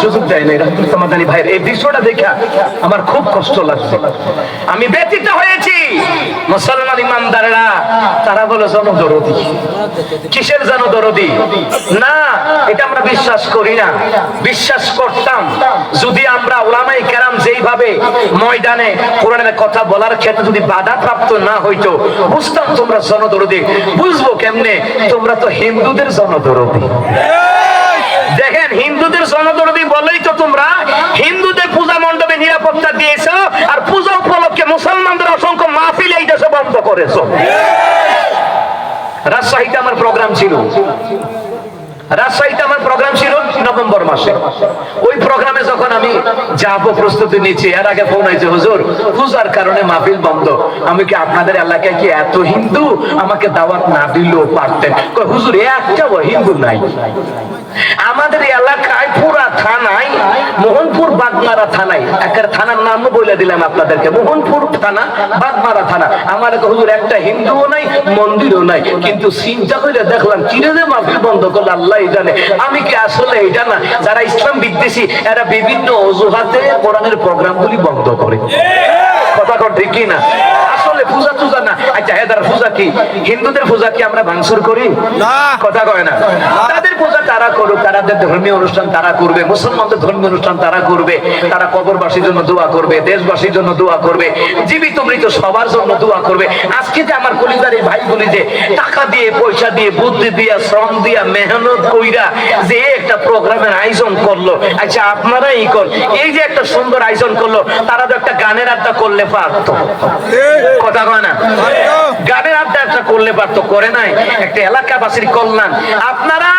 সুযোগ দেয় না মাদানী ভাইয়ের এই দৃশ্যটা দেখা আমার খুব কষ্ট লাগছে। আমি ব্যথিত হয়েছি। মুসলমান ইমানদাররা তারা বলে জনদরদি। কিসের জনদরদি? না, এটা আমরা বিশ্বাস করি না। বিশ্বাস করতাম যদি আমরা উলামায়ে কেরাম যেইভাবে ময়দানে কোরআনের কথা বলার ক্ষেত্রে যদি বাধা প্রাপ্ত না হইতো, বুঝতাম তোমরা জনদরদি। বুঝবো কেমনে? তোমরা তো হিন্দুদের জনদরদি। দেখেন, হিন্দুদের জনদরদি বলেই তো তোমরা হিন্দুদের পূজা মণ্ডপে নিরাপত্তা দিয়েছো, আর পূজা উপলক্ষে মুসলমানদের অসংখ্য মাহফিল এই দেশে বন্ধ করেছো। রাজশাহীতে আমার প্রোগ্রাম ছিল, নভেম্বর মাসে। ওই প্রোগ্রামে যখন আমি যাব প্রস্তুতি নিচ্ছি, এর আগে ফোন হয়েছে, হুজুর পূজার কারণে মাহফিল বন্ধ। আমি কি আপনাদের এলাকায় কি এত হিন্দু, আমাকে দাওয়াত না দিলেও পারতেন? হুজুর একটাও হিন্দু নাই আমাদের এলাকায়। পুরা থানায়, মোহনপুর বাগমারা থানায়, একটা থানার নামও বলে দিলাম আপনাদেরকে, মোহনপুর থানা বাগমারা থানা। আমার হুজুর একটা হিন্দুও নাই, মন্দিরও নাই, কিন্তু চিন্তা করে দেখলাম কিনে যে মাহফিল বন্ধ করলো আল্লাহ জানে। আমি কি আসলে এটা না, যারা ইসলাম বিদ্বেষী এরা বিভিন্ন অজুহাতে কোরআনের প্রোগ্রামগুলি বন্ধ করে। কথা কর ঠিক কি না? আসলে পূজা টুজা না। আচ্ছা এদের পূজা কি? হিন্দুদের পূজা কি আমরা ভাঙচুর করি? কথা কয় না। তাদের পূজা তারা করুক, তাদের ধর্মীয় অনুষ্ঠান তারা করবে, মুসলমানদের ধর্মীয় অনুষ্ঠান তারা করবে। তারা কবরবাসীর জন্য দোয়া করবে, দেশবাসীর জন্য দোয়া করবে, জীবিত মৃত সবার জন্য দোয়া করবে। আজকে যে আমার কলিজার এই ভাইগুলি যে টাকা দিয়ে, পয়সা দিয়ে, বুদ্ধি দিয়া, শ্রম দিয়া, মেহনত কইরা যে একটা প্রোগ্রামের আয়োজন করলো, আচ্ছা আপনারাই কর, এই যে একটা সুন্দর আয়োজন করলো, তারা তো একটা গানের আড্ডা করলে পারতো। কথা কয় না? গানের আড্ডা একটা করলে পারতো, করে নাই। একটা এলাকাবাসীর কল্যাণ। আপনারা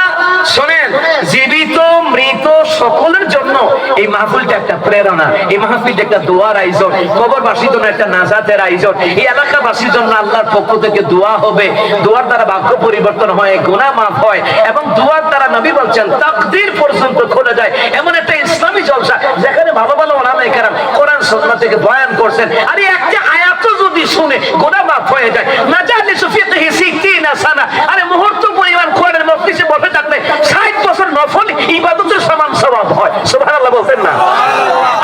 শোনেন, জীবিত মৃত সকলের জন্য এই মাহফিলটা একটা প্রেরণা, এই মাহফিলটা একটা দোয়ার আয়োজন, কবরবাসীর জন্য একটা নাজাতের আয়োজন, এই এলাকাবাসীর জন্য আল্লাহর পক্ষ থেকে দোয়া হবে। দোয়ার দ্বারা ভাগ্য পরিবর্তন হয়, গুনাহ মাফ হয়, এবং দোয়ার দ্বারা নবী বলছেন তাকদীর পর্যন্ত খুলে যায়। এমন একটা ইসলামী জলসা যেখানে ভালো ভালো উলামায়ে কেরাম কোরআন সুন্নাহ থেকে বয়ান করছেন। আরে একটা আয়াত যদি শুনে গুনাহ মাফ হয়ে যায়। মাজালিসু ফিকহি 60 সানা, আরে মুহূর্ত পরিমাণ কোরআনের মজলিসে বসে থাকলে 60 বছর নফল ইবাদতের সমান সওয়াব হয়। সুবহানাল্লাহ বলতেন না?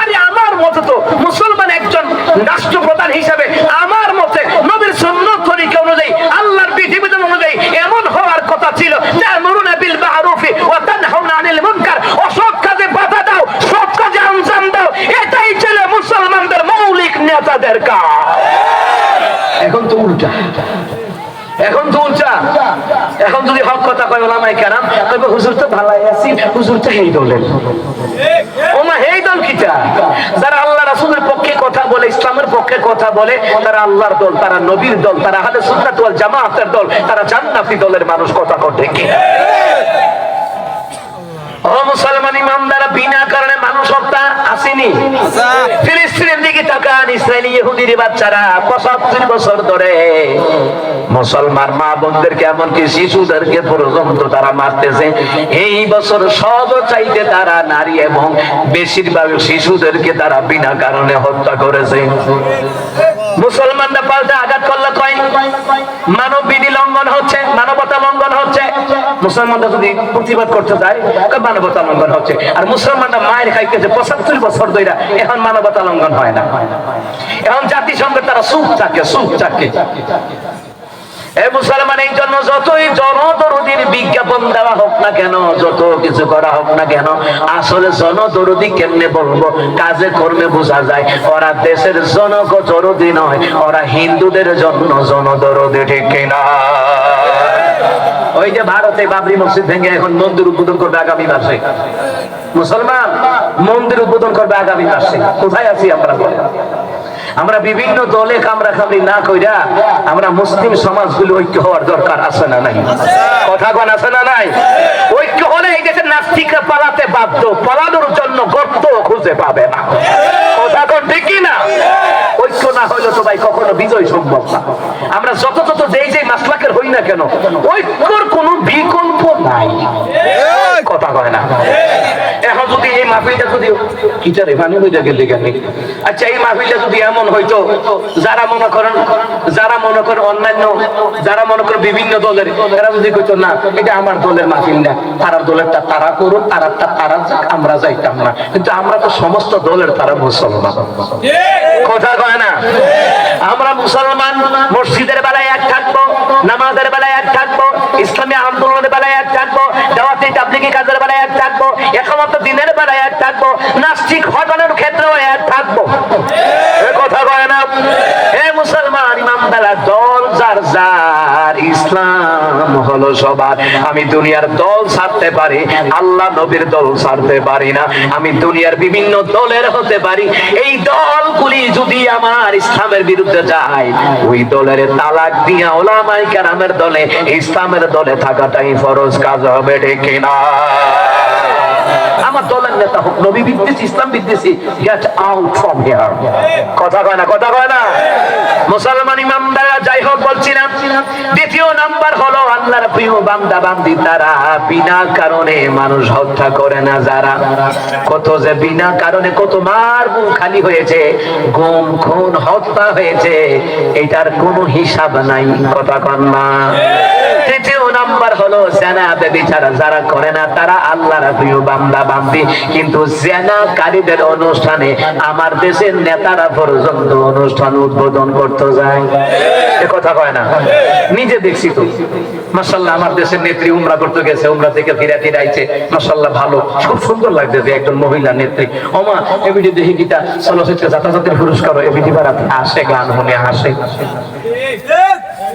আরে আমার মতে তো মুসলমান একজন রাষ্ট্রপ্রধান হিসেবে আমার মতে নবীর সুন্নাত তরিকা অনুযায়ী, আল্লাহর বিধিবিধান অনুযায়ী এমন হওয়ার কথা ছিল, তা'মুরুনা বিল মা'রুফি ওয়া তানহাউনা আনিল মুনকার, অসৎ কাজে বাধা দাও, সৎ কাজে আঞ্জাম দাও। এটাই ছিল মুসলমানদের মৌলিক নেতাদের কাজ। এখন তো উল্টা, এখন তো উল্টা। এখন যদি হক কথা কয় উলামায়ে কেরাম, তবে হুজুর তো ভালাই আছি, হুজুর তো এই দলের। ওমা এই দল কিটা? যারা আল্লাহ রাসূলের পক্ষে কথা বলে, ইসলামের পক্ষে কথা বলে, তারা আল্লাহর দল, তারা নবীর দল, তারা আহলে সুন্নাত ওয়াল জামাতের দল, তারা জান্নাতি দলের মানুষ। কথা কর ঠিক কি? ও মুসলমান ইমানদাররা, বিনা কারণে মানুষ হত্যা আসেনি। ফিলিস্তিনের দিকে তাকান, ইসরায়েলি ইহুদির বাচ্চারা 75 বছর ধরে মুসলমান মা বোনদেরকে, এমনকি শিশুদেরকে পর্যন্ত তারা মারতেছে। এই বছর সব চাইতে তারা নারী এবং বেশিরভাগ শিশুদেরকে তারা বিনা কারণে হত্যা করেছে। মুসলমানরা পাল্টা আঘাত করলে কয় মানববিধি লঙ্ঘন হচ্ছে, মানবতা লঙ্ঘন হচ্ছে। মুসলমানরা যদি প্রতিবাদ করতে যায়, মানবতা লঙ্ঘন হচ্ছে। আর মুসলমানরা মায়ের খাইতেছে 75 বছর ধরে, এখন মানবতা লঙ্ঘন হয় না। এখন জাতিসংঘ তারা চুপ থাকে, চুপ থাকে। এই মুসলমান, এই জন্য যতই জনদরদির বিজ্ঞাপন দেওয়া হোক না কেন, যত কিছু করা হোক না কেন, আসলে জনদরদি কেমনে বলবো? কাজে কর্মে বোঝা যায় ওরা দেশের জনদরদি নয়, ওরা হিন্দুদের জন্য জনদরদি। ঠিক কিনা? ওই যে ভারতে বাবরি মসজিদ ভেঙে এখন মন্দির উদ্বোধন করবে আগামী মাসে। মুসলমান মন্দির উদ্বোধন করবে আগামী মাসে। কোথায় আছি আমরা? আমরা বিভিন্ন দলে কামড়াকামড়ি না কইরা আমরা মুসলিম সমাজগুলো ঐক্য হওয়ার দরকার আছে না নাই? কথা কোন আছে না নাই? ঐক্য হলে এই দেশের নাস্তিকরা পালাতে বাধ্য, পালানোর জন্য গর্ত খুঁজে পাবে না। কথা কোন ঠিক কি না? ওই ঐক্য না হইলে তো ভাই কখনো বিজয় সম্ভব না। আমরা যত যেই মাসলাকের হই না কেন, ঐক্যর কোনো বিকল্প নাই। কথা কয় না? এখন যদি এই মাহফিলটা যদি কিটারে পানি হইতে গেলে গেলে, আচ্ছা এই মাহফিলটা যদি এমন হইতো যারা মনে করেন অন্যান্য যারা মনে করেন বিভিন্ন দলের, এরা যদি কইতো না এটা আমার দলের মাহফিল না, তারার দলেরটা তারা করুন, তারারটা তারা যাক, আমরা যাইতাম না। কিন্তু আমরা তো সমস্ত দলের তারা মুসলমান। কথা কয় না? আমরা মুসলমান, মসজিদের বেলায় এক থাকবো, নামাজের বেলায় এক থাকবো, ইসলামী আন্দোলনের বেলায় এক থাকবো, দাওয়াতি তাবলীগী কাজের বেলায় এক থাকবো, একামত দিনের বেলায় এক থাকবো, নাস্তিক হটানোর ক্ষেত্রেও এক থাকবো। কথা কয় না? হে মুসলমান ইমানদাররা, দল যার যার, ইসলাম হলো সবার। আমি দুনিয়ার দল ছাড়তে পারি, আল্লাহ নবীর দল ছাড়তে পারি না। আমি দুনিয়ার বিভিন্ন দলের হতে পারি, এই দলগুলি যদি আমার ইসলামের বিরুদ্ধে যায়, ওই দলের তালাক দিয়া উলামায়ে কেরামের দলে, ইসলামের দলে থাকাটাই ফরজ কাজ হবে, ঠিক কিনা? আমার দলের নেতা হোক নবী বিদ্বেষী, ইসলাম বিদ্বেষী, গেট আউট ফ্রম হিয়ার। কথা কয় না? কথা কয় না? মুসলমান ইমামদাররা, যাই হোক বলছিলাম, দ্বিতীয় নাম্বার হলো আল্লাহর প্রিয় বান্দা বান্দি তারা বিনা কারণে মানুষ হত্যা করে না। যারা কত যে বিনা কারণে কত মার বুক খালি হয়েছে, গুম খুন হত্যা হয়েছে, এটার কোনো হিসাব নাই। কথা কন না? তৃতীয় নাম্বার হলো জেনা ব্যভিচার যারা করে না, তারা আল্লাহর প্রিয় বান্দা বান্দি। কিন্তু জেনাকারীদের অনুষ্ঠানে আমার দেশের নেতারা পর্যন্ত অনুষ্ঠান উদ্বোধন করতে যায়। এ কথা কয় না? নিজে দেখছি তো, মাশাআল্লাহ আমার দেশের নেত্রী উমরা করতে গেছে, উমরা থেকে ফিরে আইছে, মাশাআল্লাহ ভালো, খুব সুন্দর লাগতেছে একজন মহিলা নেত্রী। ওমা এবিডি দেখি গীতা চলচ্চিত্র জাতীয় পুরস্কার এবিডি বারাতে আসে, গান শুনে আসে।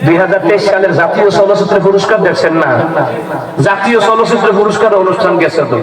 2023 সালের জাতীয় চলচ্চিত্র পুরস্কার দেখছেন না? জাতীয় চলচ্চিত্র পুরস্কার অনুষ্ঠান গেছে তো,